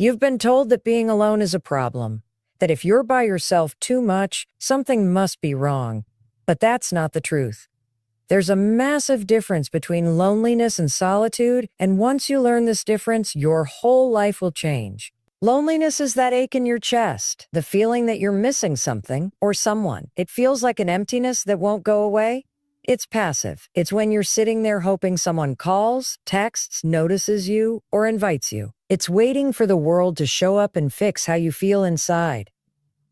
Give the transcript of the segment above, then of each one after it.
You've been told that being alone is a problem, that if you're by yourself too much, something must be wrong. But that's not the truth. There's a massive difference between loneliness and solitude, and once you learn this difference, your whole life will change. Loneliness is that ache in your chest, the feeling that you're missing something or someone. It feels like an emptiness that won't go away. It's passive. It's when you're sitting there hoping someone calls, texts, notices you, or invites you. It's waiting for the world to show up and fix how you feel inside.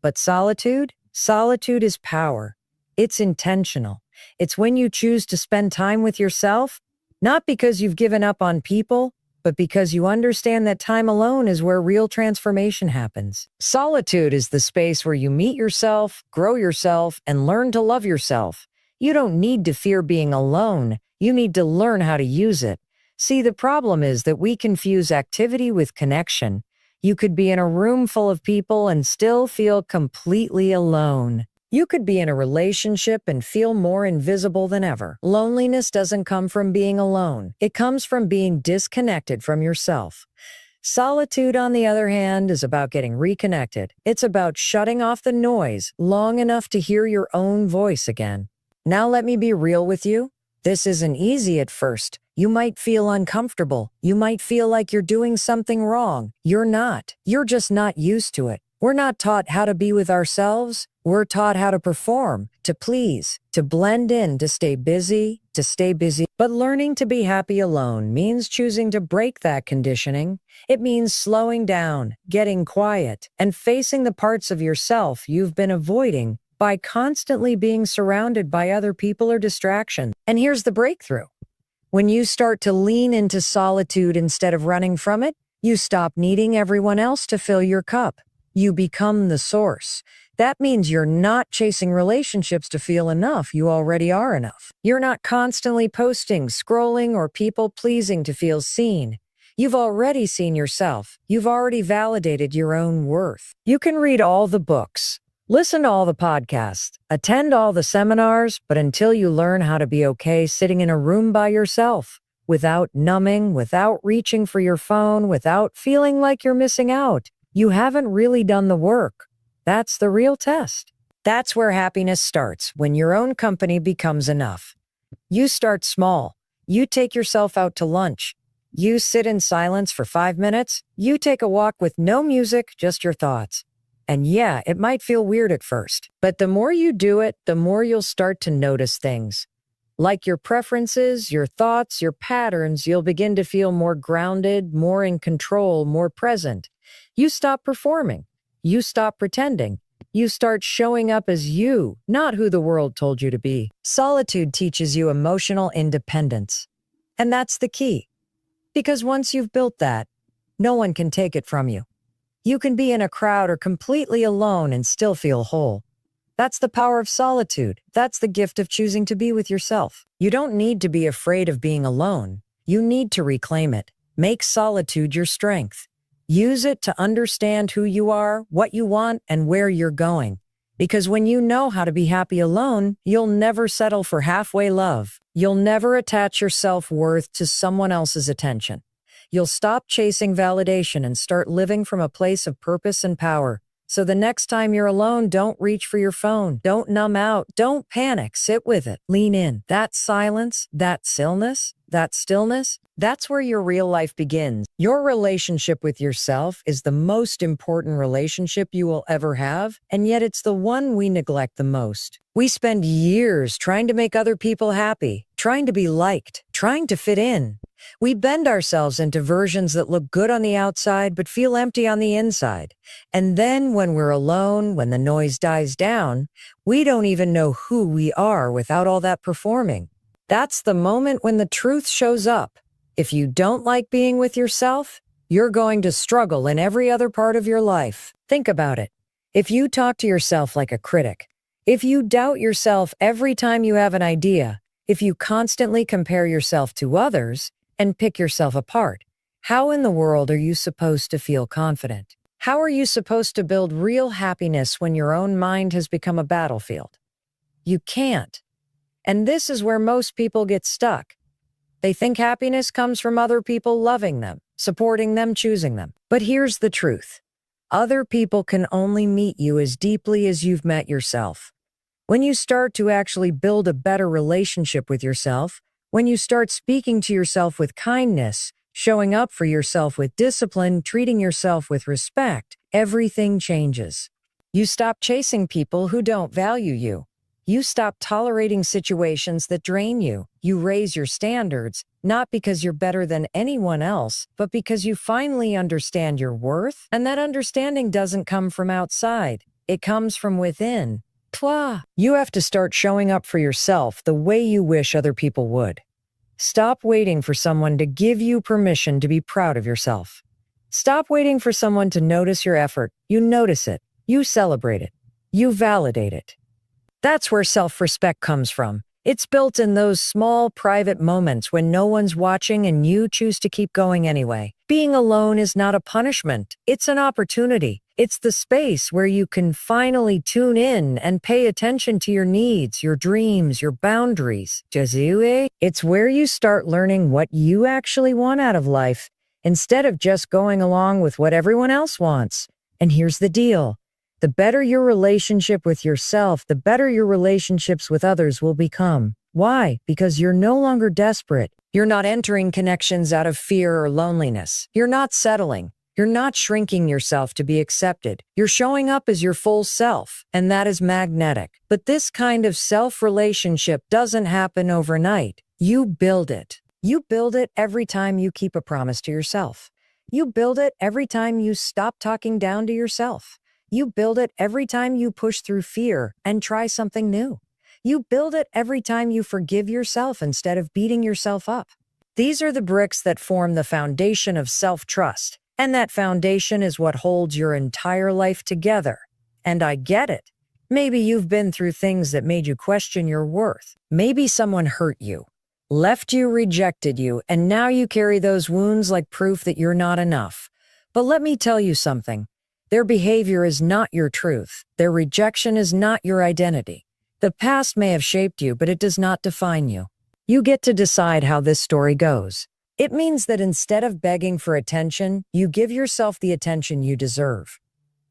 But solitude? Solitude is power. It's intentional. It's when you choose to spend time with yourself, not because you've given up on people, but because you understand that time alone is where real transformation happens. Solitude is the space where you meet yourself, grow yourself, and learn to love yourself. You don't need to fear being alone. You need to learn how to use it. See, the problem is that we confuse activity with connection. You could be in a room full of people and still feel completely alone. You could be in a relationship and feel more invisible than ever. Loneliness doesn't come from being alone. It comes from being disconnected from yourself. Solitude, on the other hand, is about getting reconnected. It's about shutting off the noise long enough to hear your own voice again. Now let me be real with you. This isn't easy at first. You might feel uncomfortable. You might feel like you're doing something wrong. You're not. You're just not used to it. We're not taught how to be with ourselves. We're taught how to perform, to please, to blend in, to stay busy, But learning to be happy alone means choosing to break that conditioning. It means slowing down, getting quiet, and facing the parts of yourself you've been avoiding by constantly being surrounded by other people or distractions. And here's the breakthrough. When you start to lean into solitude instead of running from it, you stop needing everyone else to fill your cup. You become the source. That means you're not chasing relationships to feel enough. You already are enough. You're not constantly posting, scrolling, or people-pleasing to feel seen. You've already seen yourself. You've already validated your own worth. You can read all the books, listen to all the podcasts, attend all the seminars, but until you learn how to be okay sitting in a room by yourself, without numbing, without reaching for your phone, without feeling like you're missing out, you haven't really done the work. That's the real test. That's where happiness starts, when your own company becomes enough. You start small. You take yourself out to lunch. You sit in silence for 5 minutes. You take a walk with no music, just your thoughts. And yeah, it might feel weird at first, but the more you do it, the more you'll start to notice things. Like your preferences, your thoughts, your patterns, you'll begin to feel more grounded, more in control, more present. You stop performing. You stop pretending. You start showing up as you, not who the world told you to be. Solitude teaches you emotional independence. And that's the key. Because once you've built that, no one can take it from you. You can be in a crowd or completely alone and still feel whole. That's the power of solitude. That's the gift of choosing to be with yourself. You don't need to be afraid of being alone. You need to reclaim it. Make solitude your strength. Use it to understand who you are, what you want, and where you're going. Because when you know how to be happy alone, you'll never settle for halfway love. You'll never attach your self-worth to someone else's attention. You'll stop chasing validation and start living from a place of purpose and power. So the next time you're alone, don't reach for your phone. Don't numb out. Don't panic. Sit with it. Lean in. That silence, that stillness, that's where your real life begins. Your relationship with yourself is the most important relationship you will ever have, and yet it's the one we neglect the most. We spend years trying to make other people happy, trying to be liked, trying to fit in. We bend ourselves into versions that look good on the outside but feel empty on the inside. And then when we're alone, when the noise dies down, we don't even know who we are without all that performing. That's the moment when the truth shows up. If you don't like being with yourself, you're going to struggle in every other part of your life. Think about it. If you talk to yourself like a critic, if you doubt yourself every time you have an idea, if you constantly compare yourself to others and pick yourself apart, how in the world are you supposed to feel confident? How are you supposed to build real happiness when your own mind has become a battlefield? You can't. And this is where most people get stuck. They think happiness comes from other people loving them, supporting them, choosing them. But here's the truth. Other people can only meet you as deeply as you've met yourself. When you start to actually build a better relationship with yourself, when you start speaking to yourself with kindness, showing up for yourself with discipline, treating yourself with respect, everything changes. You stop chasing people who don't value you. You stop tolerating situations that drain you. You raise your standards, not because you're better than anyone else, but because you finally understand your worth, and that understanding doesn't come from outside. It comes from within. You have to start showing up for yourself the way you wish other people would. Stop waiting for someone to give you permission to be proud of yourself. Stop waiting for someone to notice your effort. You notice it. You celebrate it. You validate it. That's where self-respect comes from. It's built in those small, private moments when no one's watching and you choose to keep going anyway. Being alone is not a punishment. It's an opportunity. It's the space where you can finally tune in and pay attention to your needs, your dreams, your boundaries. It's where you start learning what you actually want out of life, instead of just going along with what everyone else wants. And here's the deal. The better your relationship with yourself, the better your relationships with others will become. Why? Because you're no longer desperate. You're not entering connections out of fear or loneliness. You're not settling. You're not shrinking yourself to be accepted. You're showing up as your full self, and that is magnetic. But this kind of self-relationship doesn't happen overnight. You build it. You build it every time you keep a promise to yourself. You build it every time you stop talking down to yourself. You build it every time you push through fear and try something new. You build it every time you forgive yourself instead of beating yourself up. These are the bricks that form the foundation of self-trust, and that foundation is what holds your entire life together. And I get it. Maybe you've been through things that made you question your worth. Maybe someone hurt you, left you, rejected you, and now you carry those wounds like proof that you're not enough. But let me tell you something. Their behavior is not your truth. Their rejection is not your identity. The past may have shaped you, but it does not define you. You get to decide how this story goes. It means that instead of begging for attention, you give yourself the attention you deserve.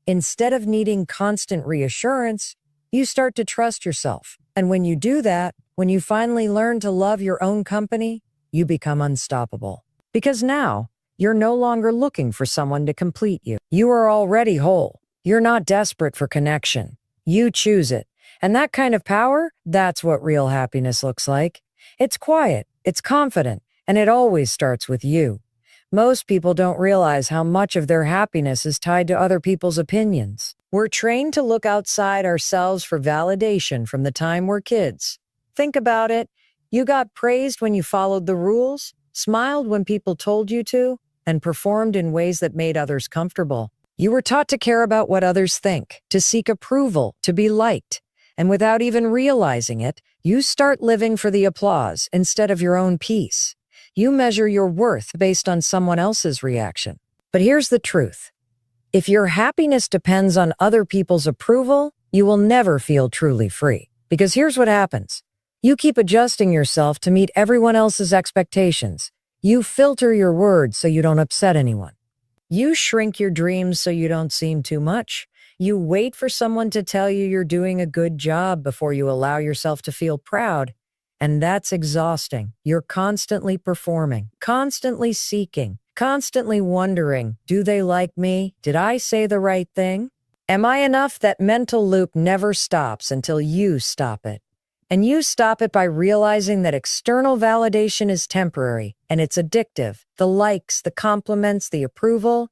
Instead of needing constant reassurance, you start to trust yourself. And when you do that, when you finally learn to love your own company, you become unstoppable. Because now, you're no longer looking for someone to complete you. You are already whole. You're not desperate for connection. You choose it. And that kind of power, that's what real happiness looks like. It's quiet, it's confident, and it always starts with you. Most people don't realize how much of their happiness is tied to other people's opinions. We're trained to look outside ourselves for validation from the time we're kids. Think about it. You got praised when you followed the rules, smiled when people told you to, and performed in ways that made others comfortable. You were taught to care about what others think, to seek approval, to be liked. And without even realizing it, you start living for the applause instead of your own peace. You measure your worth based on someone else's reaction. But here's the truth. If your happiness depends on other people's approval, you will never feel truly free. Because here's what happens. You keep adjusting yourself to meet everyone else's expectations. You filter your words so you don't upset anyone. You shrink your dreams so you don't seem too much. You wait for someone to tell you you're doing a good job before you allow yourself to feel proud. And that's exhausting. You're constantly performing, constantly seeking, constantly wondering, do they like me? Did I say the right thing? Am I enough? That mental loop never stops until you stop it. And you stop it by realizing that external validation is temporary and it's addictive. The likes, the compliments, the approval.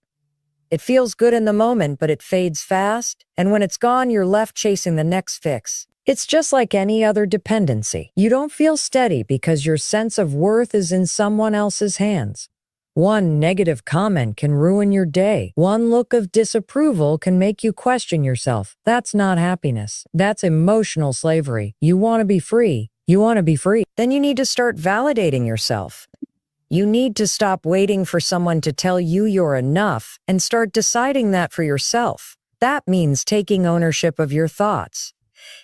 It feels good in the moment, but it fades fast. And when it's gone, you're left chasing the next fix. It's just like any other dependency. You don't feel steady because your sense of worth is in someone else's hands. One negative comment can ruin your day. One look of disapproval can make you question yourself. That's not happiness. That's emotional slavery. You want to be free. You want to be free. Then you need to start validating yourself. You need to stop waiting for someone to tell you you're enough and start deciding that for yourself. That means taking ownership of your thoughts.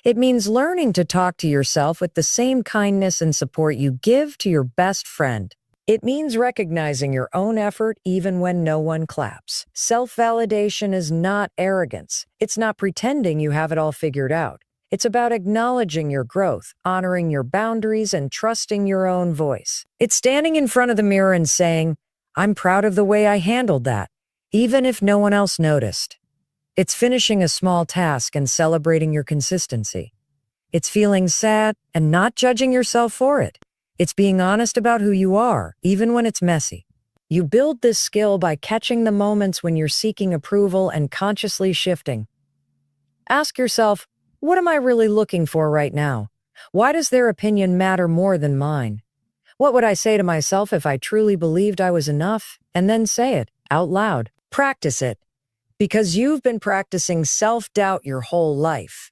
It means learning to talk to yourself with the same kindness and support you give to your best friend. It means recognizing your own effort even when no one claps. Self-validation is not arrogance. It's not pretending you have it all figured out. It's about acknowledging your growth, honoring your boundaries, and trusting your own voice. It's standing in front of the mirror and saying, "I'm proud of the way I handled that," even if no one else noticed. It's finishing a small task and celebrating your consistency. It's feeling sad and not judging yourself for it. It's being honest about who you are, even when it's messy. You build this skill by catching the moments when you're seeking approval and consciously shifting. Ask yourself, what am I really looking for right now? Why does their opinion matter more than mine? What would I say to myself if I truly believed I was enough? And then say it out loud. Practice it. Because you've been practicing self-doubt your whole life.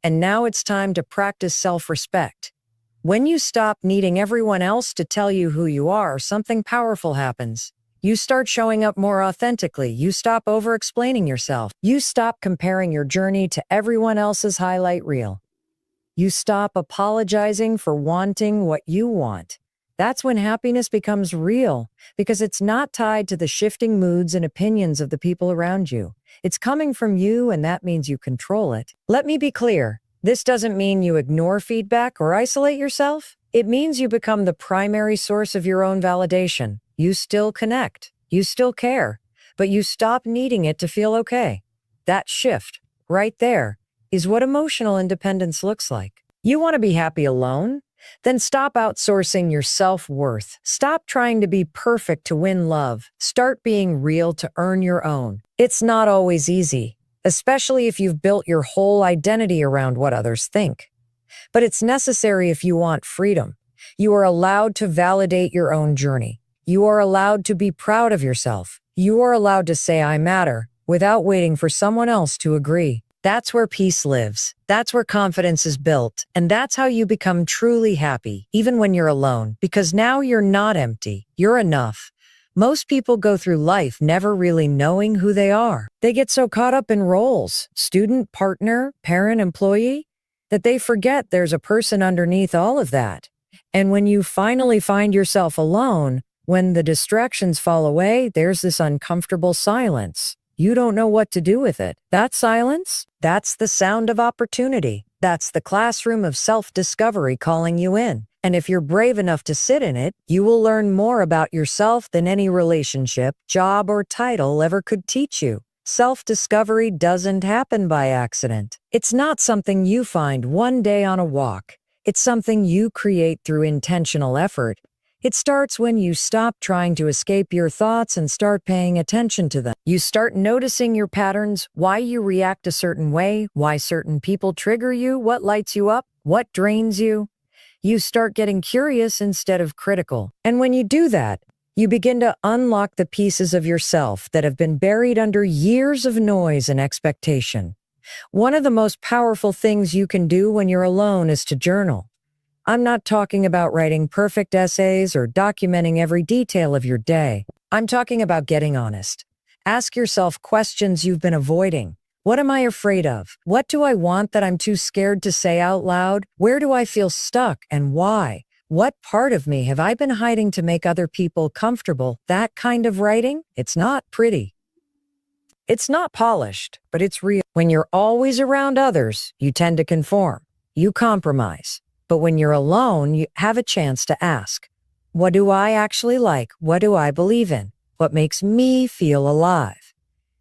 And now it's time to practice self-respect. When you stop needing everyone else to tell you who you are, something powerful happens. You start showing up more authentically. You stop over-explaining yourself. You stop comparing your journey to everyone else's highlight reel. You stop apologizing for wanting what you want. That's when happiness becomes real, because it's not tied to the shifting moods and opinions of the people around you. It's coming from you, and that means you control it. Let me be clear. This doesn't mean you ignore feedback or isolate yourself. It means you become the primary source of your own validation. You still connect. You still care. But you stop needing it to feel okay. That shift, right there, is what emotional independence looks like. You want to be happy alone? Then stop outsourcing your self-worth. Stop trying to be perfect to win love. Start being real to earn your own. It's not always easy, especially if you've built your whole identity around what others think. But it's necessary if you want freedom. You are allowed to validate your own journey. You are allowed to be proud of yourself. You are allowed to say, "I matter," without waiting for someone else to agree. That's where peace lives. That's where confidence is built. And that's how you become truly happy, even when you're alone, because now you're not empty. You're enough. Most people go through life never really knowing who they are. They get so caught up in roles, student, partner, parent, employee, that they forget there's a person underneath all of that. And when you finally find yourself alone, when the distractions fall away, there's this uncomfortable silence. You don't know what to do with it. That silence, that's the sound of opportunity. That's the classroom of self-discovery calling you in. And if you're brave enough to sit in it, you will learn more about yourself than any relationship, job, or title ever could teach you. Self-discovery doesn't happen by accident. It's not something you find one day on a walk. It's something you create through intentional effort. It starts when you stop trying to escape your thoughts and start paying attention to them. You start noticing your patterns, why you react a certain way, why certain people trigger you, what lights you up, what drains you. You start getting curious instead of critical. And when you do that, you begin to unlock the pieces of yourself that have been buried under years of noise and expectation. One of the most powerful things you can do when you're alone is to journal. I'm not talking about writing perfect essays or documenting every detail of your day. I'm talking about getting honest. Ask yourself questions you've been avoiding. What am I afraid of? What do I want that I'm too scared to say out loud? Where do I feel stuck and why? What part of me have I been hiding to make other people comfortable? That kind of writing, it's not pretty. It's not polished, but it's real. When you're always around others, you tend to conform. You compromise. But when you're alone, you have a chance to ask, what do I actually like? What do I believe in? What makes me feel alive?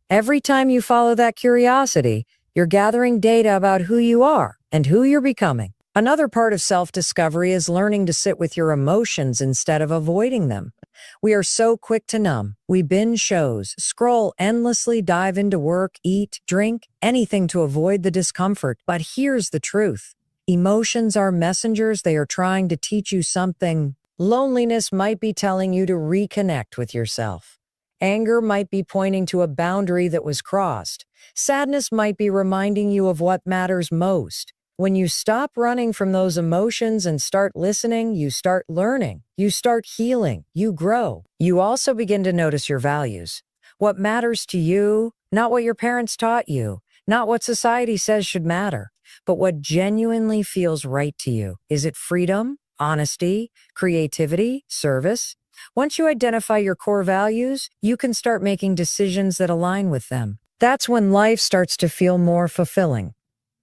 Every time you follow that curiosity, you're gathering data about who you are and who you're becoming. Another part of self-discovery is learning to sit with your emotions instead of avoiding them. We are so quick to numb. We binge shows, scroll endlessly, dive into work, eat, drink, anything to avoid the discomfort. But here's the truth. Emotions are messengers. They are trying to teach you something. Loneliness might be telling you to reconnect with yourself. Anger might be pointing to a boundary that was crossed. Sadness might be reminding you of what matters most. When you stop running from those emotions and start listening, you start learning. You start healing. You grow. You also begin to notice your values. What matters to you, not what your parents taught you, not what society says should matter, but what genuinely feels right to you. Is it freedom, honesty, creativity, service? Once you identify your core values, you can start making decisions that align with them. That's when life starts to feel more fulfilling.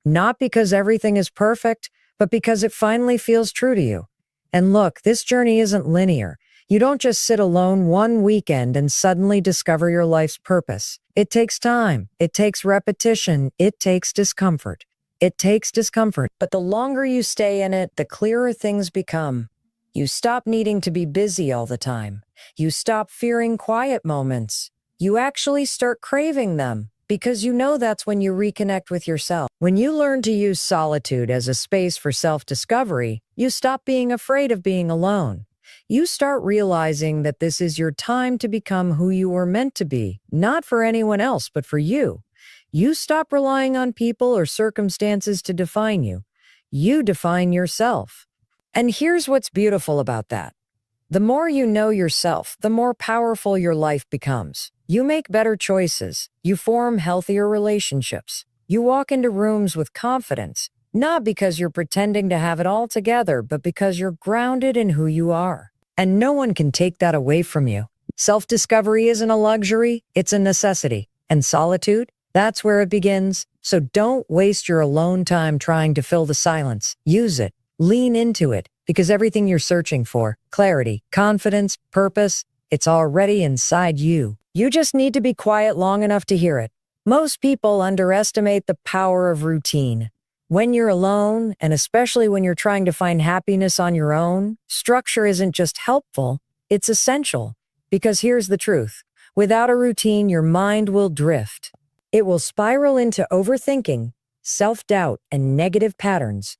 Not because everything is perfect, but because it finally feels true to you. And look, this journey isn't linear. You don't just sit alone one weekend and suddenly discover your life's purpose. It takes time. It takes repetition. It takes discomfort. It takes discomfort. But the longer you stay in it, the clearer things become. You stop needing to be busy all the time. You stop fearing quiet moments. You actually start craving them because you know that's when you reconnect with yourself. When you learn to use solitude as a space for self-discovery, you stop being afraid of being alone. You start realizing that this is your time to become who you were meant to be, not for anyone else, but for you. You stop relying on people or circumstances to define you. You define yourself. And here's what's beautiful about that. The more you know yourself, the more powerful your life becomes. You make better choices. You form healthier relationships. You walk into rooms with confidence, not because you're pretending to have it all together, but because you're grounded in who you are. And no one can take that away from you. Self-discovery isn't a luxury, it's a necessity. And solitude, that's where it begins. So don't waste your alone time trying to fill the silence. Use it. Lean into it, because everything you're searching for, clarity, confidence, purpose, it's already inside you. You just need to be quiet long enough to hear it. Most people underestimate the power of routine. When you're alone, and especially when you're trying to find happiness on your own, structure isn't just helpful, it's essential. Because here's the truth. Without a routine, your mind will drift. It will spiral into overthinking, self-doubt, and negative patterns.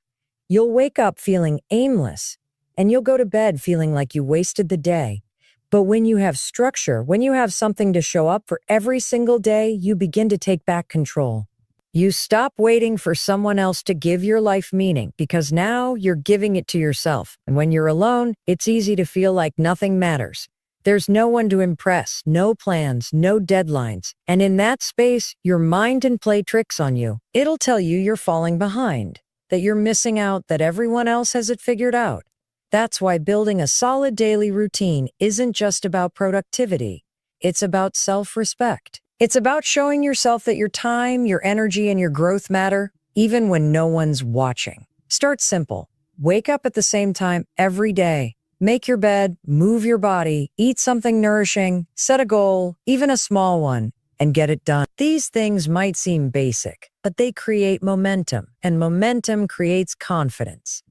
You'll wake up feeling aimless, and you'll go to bed feeling like you wasted the day. But when you have structure, when you have something to show up for every single day, you begin to take back control. You stop waiting for someone else to give your life meaning, because now you're giving it to yourself. And when you're alone, it's easy to feel like nothing matters. There's no one to impress, no plans, no deadlines. And in that space, your mind can play tricks on you. It'll tell you you're falling behind, that you're missing out, that everyone else has it figured out. That's why building a solid daily routine isn't just about productivity. It's about self-respect. It's about showing yourself that your time, your energy, and your growth matter, even when no one's watching. Start simple. Wake up at the same time every day. Make your bed, move your body, eat something nourishing, set a goal, even a small one, and get it done. These things might seem basic, but they create momentum, and momentum creates confidence.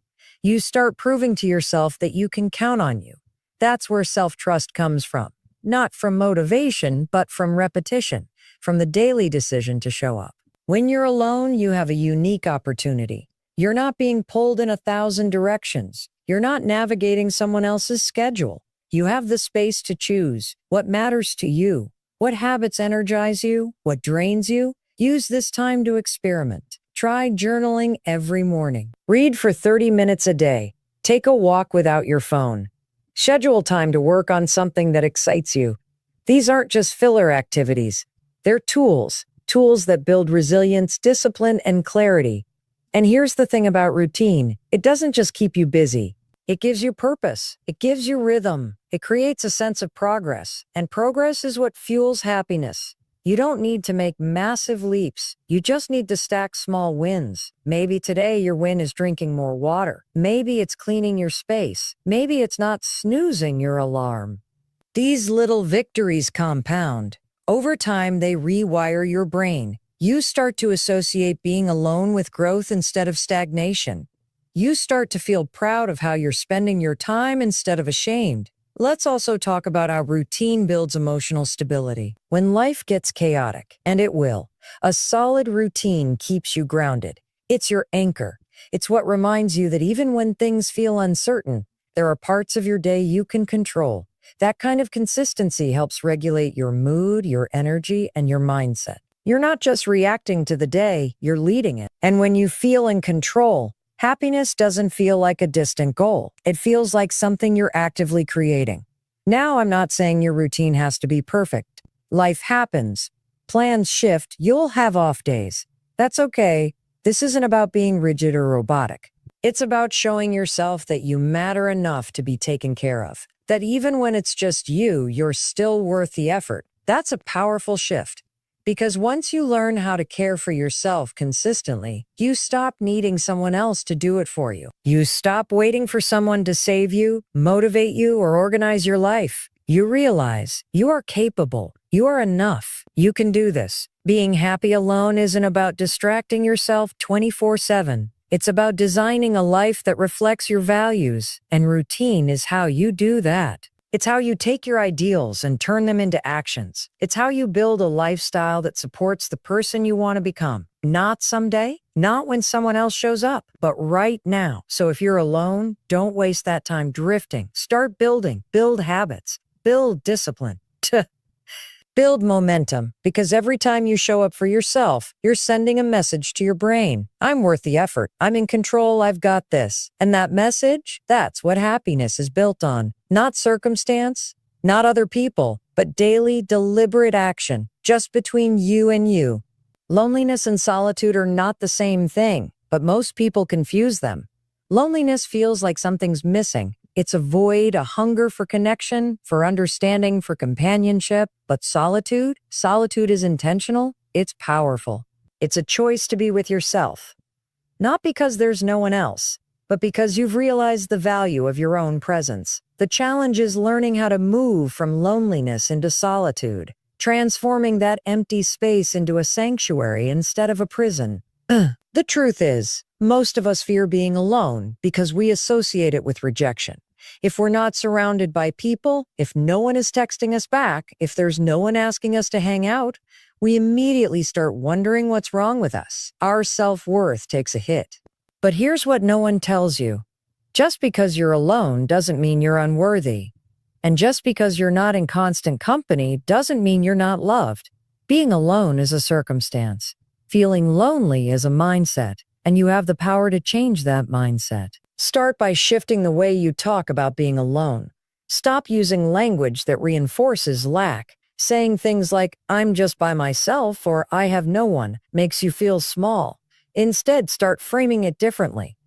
You start proving to yourself that you can count on you. That's where self-trust comes from. Not from motivation, but from repetition, from the daily decision to show up. When you're alone, you have a unique opportunity. You're not being pulled in 1,000 directions. You're not navigating someone else's schedule. You have the space to choose what matters to you, what habits energize you, what drains you. Use this time to experiment. Try journaling every morning. Read for 30 minutes a day. Take a walk without your phone. Schedule time to work on something that excites you. These aren't just filler activities. They're tools that build resilience, discipline, and clarity. And here's the thing about routine. It doesn't just keep you busy. It gives you purpose. It gives you rhythm. It creates a sense of progress. And progress is what fuels happiness. You don't need to make massive leaps. You just need to stack small wins. Maybe today your win is drinking more water. Maybe it's cleaning your space. Maybe it's not snoozing your alarm. These little victories compound. Over time, they rewire your brain. You start to associate being alone with growth instead of stagnation. You start to feel proud of how you're spending your time instead of ashamed. Let's also talk about how routine builds emotional stability. When life gets chaotic, and it will, a solid routine keeps you grounded. It's your anchor. It's what reminds you that even when things feel uncertain, there are parts of your day you can control. That kind of consistency helps regulate your mood, your energy, and your mindset. You're not just reacting to the day, you're leading it. And when you feel in control, happiness doesn't feel like a distant goal. It feels like something you're actively creating. Now, I'm not saying your routine has to be perfect. Life happens. Plans shift. You'll have off days. That's okay. This isn't about being rigid or robotic. It's about showing yourself that you matter enough to be taken care of. That even when it's just you, you're still worth the effort. That's a powerful shift. Because once you learn how to care for yourself consistently, you stop needing someone else to do it for you. You stop waiting for someone to save you, motivate you, or organize your life. You realize you are capable. You are enough. You can do this. Being happy alone isn't about distracting yourself 24/7. It's about designing a life that reflects your values, and routine is how you do that. It's how you take your ideals and turn them into actions. It's how you build a lifestyle that supports the person you want to become. Not someday, not when someone else shows up, but right now. So if you're alone, don't waste that time drifting. Start building, build habits, build discipline. Build momentum, because every time you show up for yourself, you're sending a message to your brain. I'm worth the effort. I'm in control. I've got this. And that message, that's what happiness is built on. Not circumstance, not other people, but daily, deliberate action, just between you and you. Loneliness and solitude are not the same thing, but most people confuse them. Loneliness feels like something's missing. It's a void, a hunger for connection, for understanding, for companionship. But solitude is intentional. It's powerful. It's a choice to be with yourself. Not because there's no one else, but because you've realized the value of your own presence. The challenge is learning how to move from loneliness into solitude, transforming that empty space into a sanctuary instead of a prison. The truth is, most of us fear being alone because we associate it with rejection. If we're not surrounded by people, if no one is texting us back, if there's no one asking us to hang out, we immediately start wondering what's wrong with us. Our self-worth takes a hit. But here's what no one tells you. Just because you're alone doesn't mean you're unworthy. And just because you're not in constant company doesn't mean you're not loved. Being alone is a circumstance. Feeling lonely is a mindset, and you have the power to change that mindset. Start by shifting the way you talk about being alone. Stop using language that reinforces lack. Saying things like, I'm just by myself or I have no one makes you feel small. Instead, start framing it differently.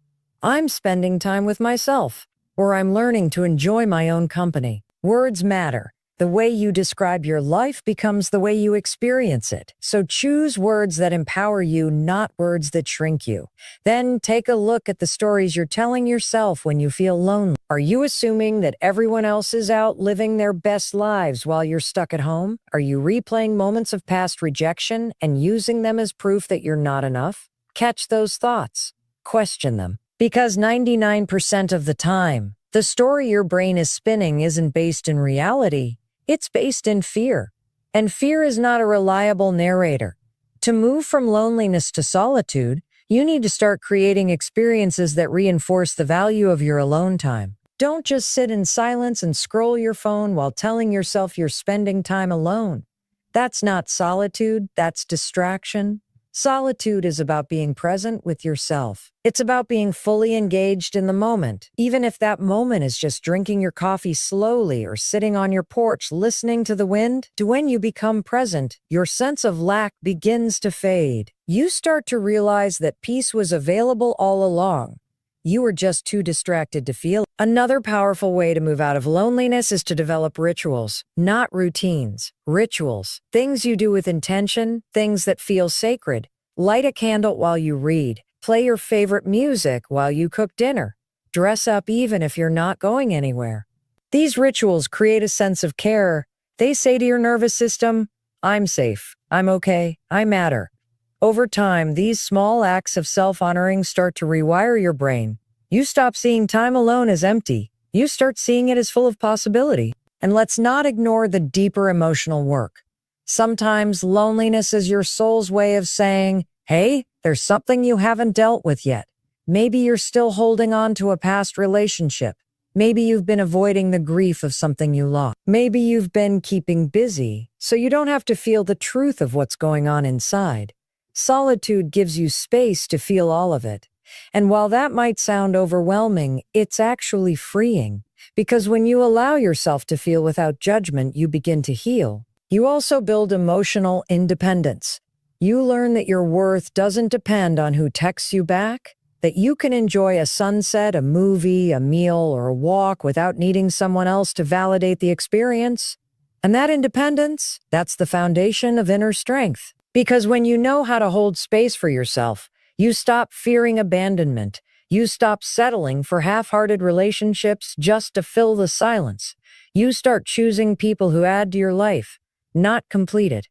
I'm spending time with myself, or I'm learning to enjoy my own company. Words matter. The way you describe your life becomes the way you experience it. So choose words that empower you, not words that shrink you. Then take a look at the stories you're telling yourself when you feel lonely. Are you assuming that everyone else is out living their best lives while you're stuck at home? Are you replaying moments of past rejection and using them as proof that you're not enough? Catch those thoughts. Question them. Because 99% of the time, the story your brain is spinning isn't based in reality. It's based in fear. And fear is not a reliable narrator. To move from loneliness to solitude, you need to start creating experiences that reinforce the value of your alone time. Don't just sit in silence and scroll your phone while telling yourself you're spending time alone. That's not solitude, that's distraction. Solitude is about being present with yourself. It's about being fully engaged in the moment, even if that moment is just drinking your coffee slowly or sitting on your porch listening to the wind. When you become present, your sense of lack begins to fade. You start to realize that peace was available all along. You were just too distracted to feel it. Another powerful way to move out of loneliness is to develop rituals, not routines. Rituals, things you do with intention, things that feel sacred. Light a candle while you read. Play your favorite music while you cook dinner. Dress up even if you're not going anywhere. These rituals create a sense of care. They say to your nervous system, I'm safe, I'm okay, I matter. Over time, these small acts of self-honoring start to rewire your brain. You stop seeing time alone as empty. You start seeing it as full of possibility. And let's not ignore the deeper emotional work. Sometimes loneliness is your soul's way of saying, hey, there's something you haven't dealt with yet. Maybe you're still holding on to a past relationship. Maybe you've been avoiding the grief of something you lost. Maybe you've been keeping busy, so you don't have to feel the truth of what's going on inside. Solitude gives you space to feel all of it. And while that might sound overwhelming, it's actually freeing. Because when you allow yourself to feel without judgment, you begin to heal. You also build emotional independence. You learn that your worth doesn't depend on who texts you back. that you can enjoy a sunset, a movie, a meal, or a walk without needing someone else to validate the experience. And that independence, that's the foundation of inner strength. Because when you know how to hold space for yourself, you stop fearing abandonment. You stop settling for half-hearted relationships just to fill the silence. You start choosing people who add to your life, not complete it.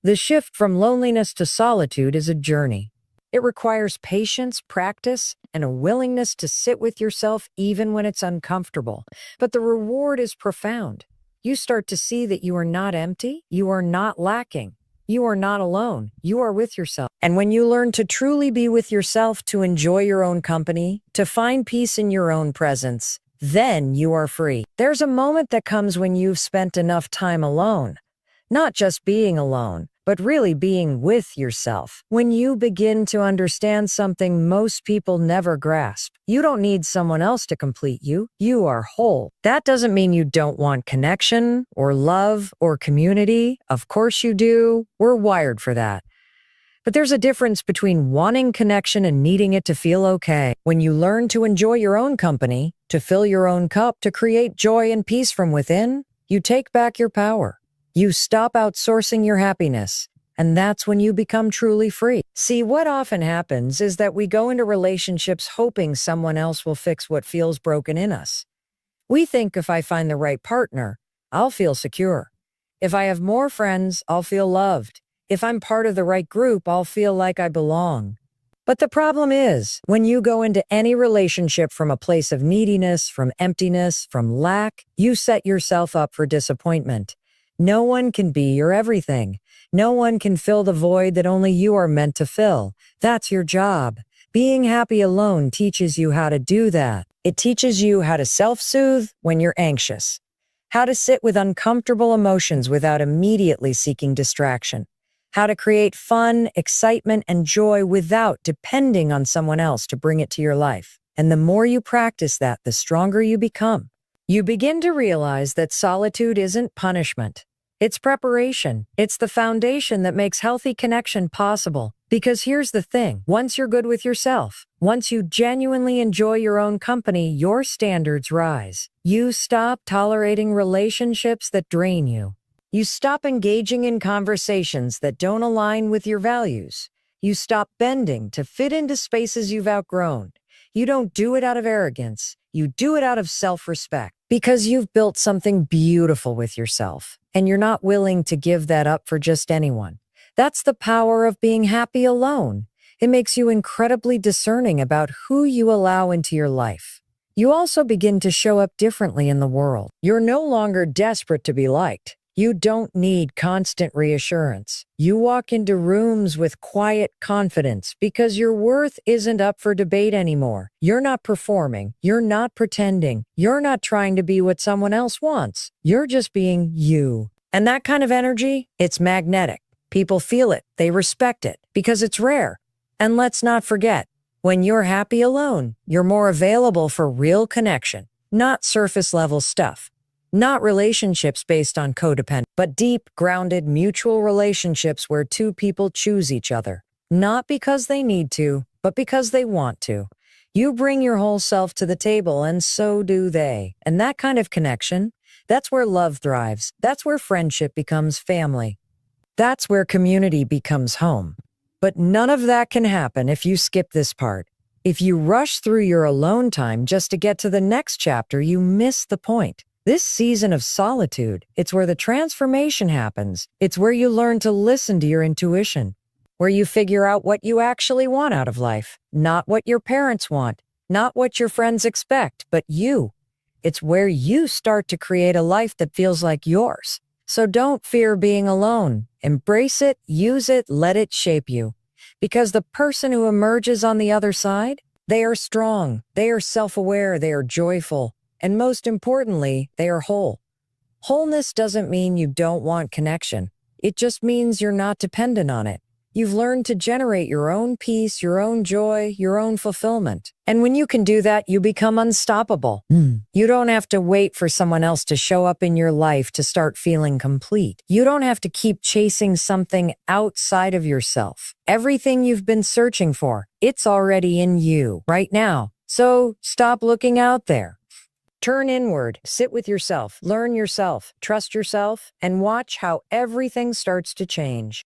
The shift from loneliness to solitude is a journey. It requires patience, practice, and a willingness to sit with yourself even when it's uncomfortable. But the reward is profound. You start to see that you are not empty, you are not lacking. You are not alone. You are with yourself. And when you learn to truly be with yourself, to enjoy your own company, to find peace in your own presence, then you are free. There's a moment that comes when you've spent enough time alone. Not just being alone, but really being with yourself. When you begin to understand something most people never grasp, you don't need someone else to complete you. You are whole. That doesn't mean you don't want connection or love or community. Of course you do. We're wired for that. But there's a difference between wanting connection and needing it to feel okay. When you learn to enjoy your own company, to fill your own cup, to create joy and peace from within, you take back your power. You stop outsourcing your happiness, and that's when you become truly free. See, what often happens is that we go into relationships hoping someone else will fix what feels broken in us. We think if I find the right partner, I'll feel secure. If I have more friends, I'll feel loved. If I'm part of the right group, I'll feel like I belong. But the problem is, when you go into any relationship from a place of neediness, from emptiness, from lack, you set yourself up for disappointment. No one can be your everything. No one can fill the void that only you are meant to fill. That's your job. Being happy alone teaches you how to do that. It teaches you how to self-soothe when you're anxious, how to sit with uncomfortable emotions without immediately seeking distraction, how to create fun, excitement, and joy without depending on someone else to bring it to your life. And the more you practice that, the stronger you become. You begin to realize that solitude isn't punishment. It's preparation. It's the foundation that makes healthy connection possible. Because here's the thing, once you're good with yourself, once you genuinely enjoy your own company, your standards rise. You stop tolerating relationships that drain you. You stop engaging in conversations that don't align with your values. You stop bending to fit into spaces you've outgrown. You don't do it out of arrogance. You do it out of self-respect. Because you've built something beautiful with yourself, and you're not willing to give that up for just anyone. That's the power of being happy alone. It makes you incredibly discerning about who you allow into your life. You also begin to show up differently in the world. You're no longer desperate to be liked. You don't need constant reassurance. You walk into rooms with quiet confidence because your worth isn't up for debate anymore. You're not performing. You're not pretending. You're not trying to be what someone else wants. You're just being you. And that kind of energy, it's magnetic. People feel it. They respect it because it's rare. And let's not forget, when you're happy alone, you're more available for real connection, not surface-level stuff. Not relationships based on codependence, but deep, grounded, mutual relationships where two people choose each other. Not because they need to, but because they want to. You bring your whole self to the table, and so do they. And that kind of connection, that's where love thrives. That's where friendship becomes family. That's where community becomes home. But none of that can happen if you skip this part. If you rush through your alone time just to get to the next chapter, you miss the point. This season of solitude, it's where the transformation happens. It's where you learn to listen to your intuition, where you figure out what you actually want out of life, not what your parents want, not what your friends expect, but you. It's where you start to create a life that feels like yours. So don't fear being alone. Embrace it, use it, let it shape you. Because the person who emerges on the other side, they are strong, they are self-aware, they are joyful. And most importantly, they are whole. Wholeness doesn't mean you don't want connection. It just means you're not dependent on it. You've learned to generate your own peace, your own joy, your own fulfillment. And when you can do that, you become unstoppable. You don't have to wait for someone else to show up in your life to start feeling complete. You don't have to keep chasing something outside of yourself. Everything you've been searching for, it's already in you right now. So stop looking out there. Turn inward, sit with yourself, learn yourself, trust yourself, and watch how everything starts to change.